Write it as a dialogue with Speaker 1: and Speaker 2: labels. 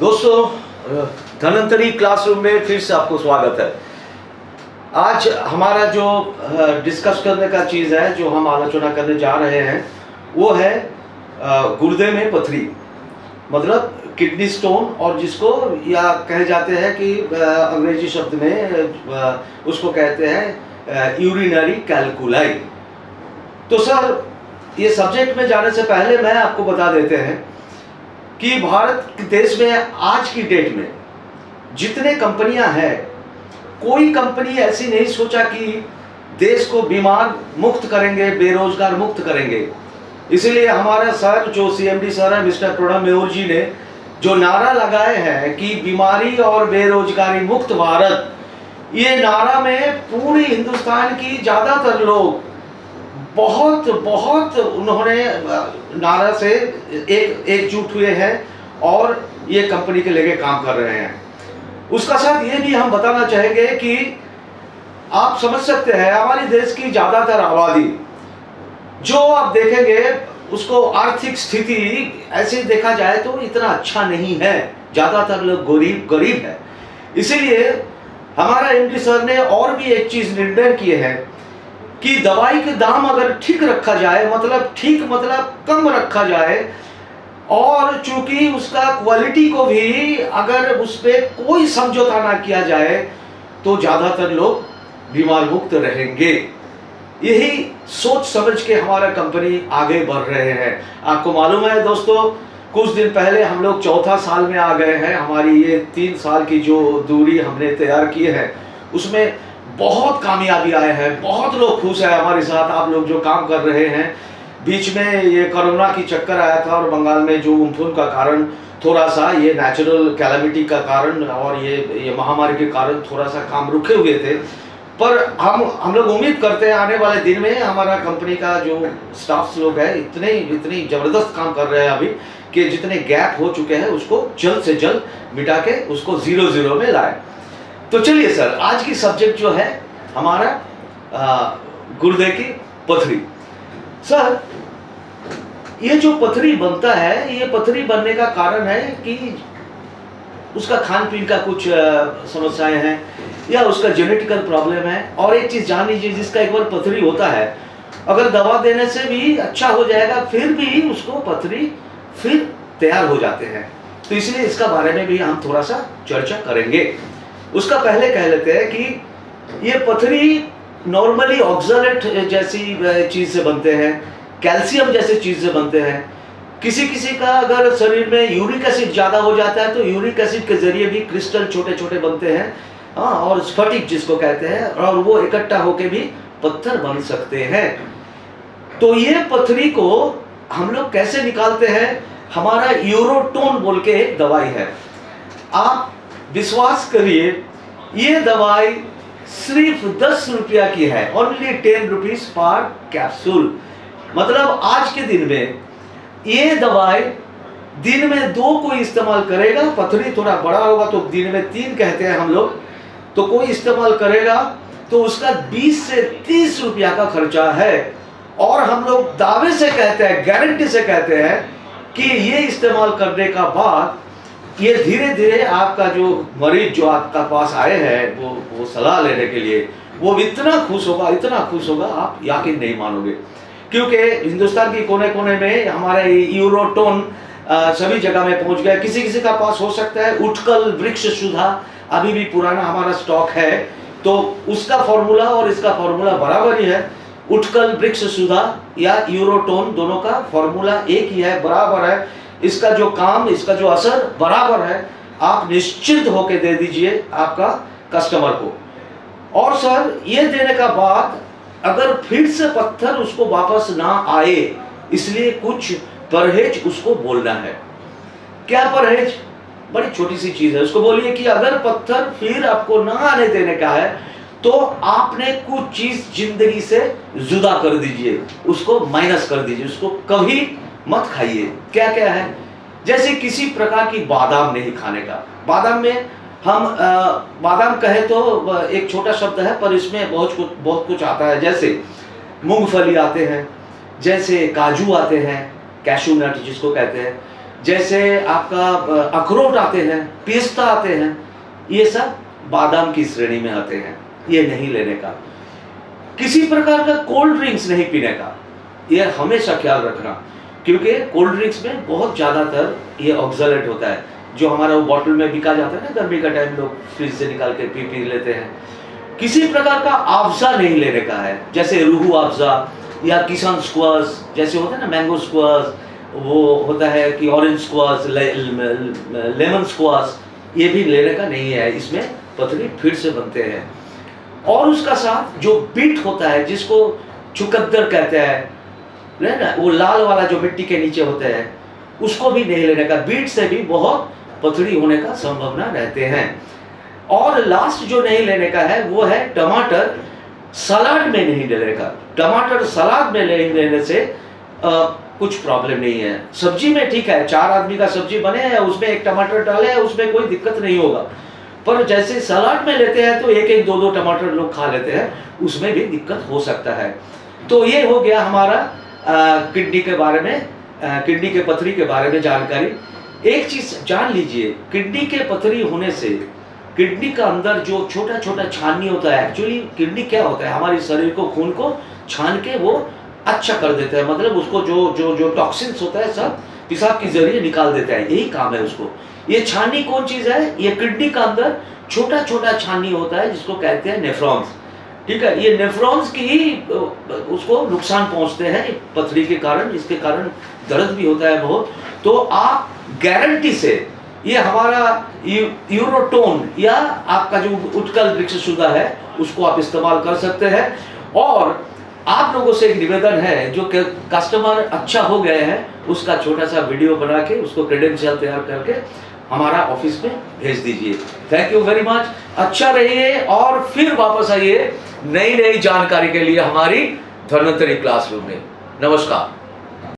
Speaker 1: दोस्तों, धनंतरी क्लासरूम में फिर से आपको स्वागत है। आज हमारा जो डिस्कस करने का चीज़ है, जो हम आलोचना करने जा रहे हैं, वो है गुर्दे में पथरी, मतलब किडनी स्टोन, और जिसको या कहे जाते हैं कि अंग्रेजी शब्द में उसको कहते हैं यूरिनरी कैलकुलाई। तो सर, ये सब्जेक्ट में जाने से पहले मैं आपको बता देते हैं कि भारत देश में आज की डेट में जितने कंपनियां हैं, कोई कंपनी ऐसी नहीं सोचा कि देश को बीमार मुक्त करेंगे, बेरोजगार मुक्त करेंगे। इसीलिए हमारा सर, जो सीएमडी सर है, मिस्टर प्रणब मेहर जी ने जो नारा लगाए हैं कि बीमारी और बेरोजगारी मुक्त भारत, ये नारा में पूरी हिंदुस्तान की ज्यादातर लोग बहुत उन्होंने नारा से एकजुट हुए हैं और ये कंपनी के लेके काम कर रहे हैं। उसका साथ ये भी हम बताना चाहेंगे कि आप समझ सकते हैं, हमारे देश की ज्यादातर आबादी जो आप देखेंगे, उसको आर्थिक स्थिति ऐसे देखा जाए तो इतना अच्छा नहीं है, ज्यादातर लोग गरीब है। इसीलिए हमारा एमडी सर ने और भी एक चीज निर्णय किए हैं कि दवाई के दाम अगर ठीक रखा जाए, मतलब कम रखा जाए, और चूंकि उसका क्वालिटी को भी अगर उस पर कोई समझौता ना किया जाए, तो ज्यादातर लोग बीमार मुक्त रहेंगे। यही सोच समझ के हमारा कंपनी आगे बढ़ रहे हैं। आपको मालूम है दोस्तों, कुछ दिन पहले हम लोग चौथा साल में आ गए हैं। हमारी ये 3 साल की जो दूरी हमने तैयार की है, उसमें बहुत कामयाबी आए हैं, बहुत लोग खुश हैं हमारे साथ। आप लोग जो काम कर रहे हैं, बीच में ये कोरोना की चक्कर आया था और बंगाल में जो उम्फुन का कारण, थोड़ा सा ये नेचुरल कैलामिटी का कारण और ये महामारी के कारण थोड़ा सा काम रुके हुए थे। पर हम लोग उम्मीद करते हैं आने वाले दिन में हमारा कंपनी का जो स्टाफ लोग है इतनी जबरदस्त काम कर रहे हैं अभी, कि जितने गैप हो चुके हैं उसको जल्द से जल्द मिटा के उसको 0-0 में लाए। तो चलिए सर, आज की सब्जेक्ट जो है हमारा गुर्दे की पथरी। सर, ये जो पथरी बनता है, ये पथरी बनने का कारण है कि उसका खान पीन का कुछ समस्याएं हैं, या उसका जेनेटिकल प्रॉब्लम है। और एक चीज जान लीजिए, जिसका एक बार पथरी होता है, अगर दवा देने से भी अच्छा हो जाएगा, फिर भी उसको पथरी फिर तैयार हो जाते हैं। तो इसलिए इसका बारे में भी हम थोड़ा सा चर्चा करेंगे। उसका पहले कह लेते हैं कि ये पथरी नॉर्मली ऑक्सलेट जैसी चीज से बनते हैं, कैल्शियम जैसे चीज से बनते हैं। किसी का अगर शरीर में यूरिक एसिड ज्यादा हो जाता है, तो यूरिक एसिड के जरिए भी क्रिस्टल छोटे छोटे बनते हैं, और स्फटिक जिसको कहते हैं, और वो इकट्ठा होके भी पत्थर बन सकते हैं। तो ये पथरी को हम लोग कैसे निकालते हैं? हमारा यूरोटोन बोल के एक दवाई है। आप विश्वास करिए, ये दवाई सिर्फ 10 रुपया की है, ओनली 10 रुपीज पर कैप्सूल। मतलब आज के दिन में ये दवाई दिन में 2 कोई इस्तेमाल करेगा, पथरी थोड़ा बड़ा होगा तो दिन में 3 कहते हैं हम लोग, तो कोई इस्तेमाल करेगा तो उसका 20 से 30 रुपया का खर्चा है। और हम लोग दावे से कहते हैं, गारंटी से कहते हैं कि ये इस्तेमाल करने का बाद ये धीरे धीरे आपका जो मरीज जो आपका पास आए हैं, वो सलाह लेने के लिए, वो इतना खुश होगा आप यकीन नहीं मानोगे। क्योंकि हिंदुस्तान के कोने कोने में हमारे यूरोटोन सभी जगह में पहुंच गया। किसी का पास हो सकता है उटकल वृक्ष सुधा, अभी भी पुराना हमारा स्टॉक है, तो उसका फॉर्मूला और इसका फॉर्मूला बराबर ही है। उटकल वृक्ष सुधा या यूरोटोन, दोनों का फॉर्मूला एक ही है, बराबर है। इसका जो काम, इसका जो असर बराबर है। आप निश्चिंत होकर दे दीजिए आपका कस्टमर को। और सर, ये देने का बाद अगर फिर से पत्थर उसको वापस ना आए, इसलिए कुछ परहेज उसको बोलना है। क्या परहेज? बड़ी छोटी सी चीज है। उसको बोलिए कि अगर पत्थर फिर आपको ना आने देने का है, तो आपने कुछ चीज जिंदगी से जुदा कर दीजिए, उसको माइनस कर दीजिए, उसको कभी मत खाइए। क्या क्या है? जैसे किसी प्रकार की बादाम नहीं खाने का। बादाम में हम बादाम कहे तो एक छोटा शब्द है, पर इसमें बहुत कुछ आता है। जैसे मूंगफली आते हैं, जैसे काजू आते हैं, कैशू नट जिसको कहते हैं, जैसे आपका अखरोट आते हैं, पिस्ता आते हैं, ये सब बादाम की श्रेणी में आते हैं, ये नहीं लेने का। किसी प्रकार का कोल्ड ड्रिंक्स नहीं पीने का, ये हमेशा ख्याल रखना, क्योंकि कोल्ड ड्रिंक्स में बहुत ज़्यादातर ये ऑक्सलेट होता है, जो हमारा वो बॉटल में बिका जाता है ना, गर्मी का टाइम लोग फ्रिज से निकाल के पी लेते हैं। किसी प्रकार का अफ़ज़ा नहीं लेने का है, जैसे रूह अफ़ज़ा या किसान स्क्वाश जैसे होता है ना, मैंगो स्क्वाश, वो होता है कि ऑरेंज स्क्वाश, लेमन स्क्वाश, ये भी लेने का नहीं है, इसमें पथरी फिर से बनते हैं। और उसका साथ जो बीट होता है, जिसको चुकद्दर कहते हैं ना, वो लाल वाला जो मिट्टी के नीचे होते हैं, उसको भी नहीं लेने का, बीट से भी बहुत पथरी होने का संभावना रहते हैं। और लास्ट जो नहीं लेने का है वो है टमाटर सलाद में नहीं लेने का। टमाटर सलाद में लेने से कुछ प्रॉब्लम नहीं है। सब्जी में ठीक है, 4 आदमी का सब्जी बने हैं, उसमें 1 टमाटर डाले हैं, उसमें कोई दिक्कत नहीं होगा। पर जैसे सलाद में लेते हैं तो 1-1, 2-2 टमाटर लोग खा लेते हैं, उसमें भी दिक्कत हो सकता है। तो ये हो गया हमारा किडनी के बारे में, किडनी के पथरी के बारे में जानकारी। एक चीज जान लीजिए, किडनी के पथरी होने से किडनी का अंदर जो छोटा छोटा छाननी होता है, एक्चुअली किडनी क्या होता है, हमारे शरीर को, खून को छान के वो अच्छा कर देता है, मतलब उसको जो जो जो टॉक्सिन्स होता है सब पेशाब के जरिए निकाल देता है, यही काम है उसको। ये छाननी कौन चीज है, ये किडनी का अंदर छोटा छोटा छाननी होता है, जिसको कहते हैं नेफ्रॉन्स। ठीक है, ये नेफ्रॉन्स की ही उसको नुकसान पहुंचते हैं पथरी के कारण, इसके कारण दर्द भी होता है बहुत। तो आप गारंटी से ये हमारा यूरोटोन या आपका जो उत्कल वृक्षशुद्धा है उसको आप इस्तेमाल कर सकते हैं। और आप लोगों से एक निवेदन है, जो कस्टमर अच्छा हो गए हैं उसका छोटा सा वीडियो बना के उसको क्रेडेंशियल तैयार करके हमारा ऑफिस में भेज दीजिए। थैंक यू वेरी मच, अच्छा रहिए और फिर वापस आइए नई नई जानकारी के लिए हमारी धन्वंतरी क्लासरूम में। नमस्कार।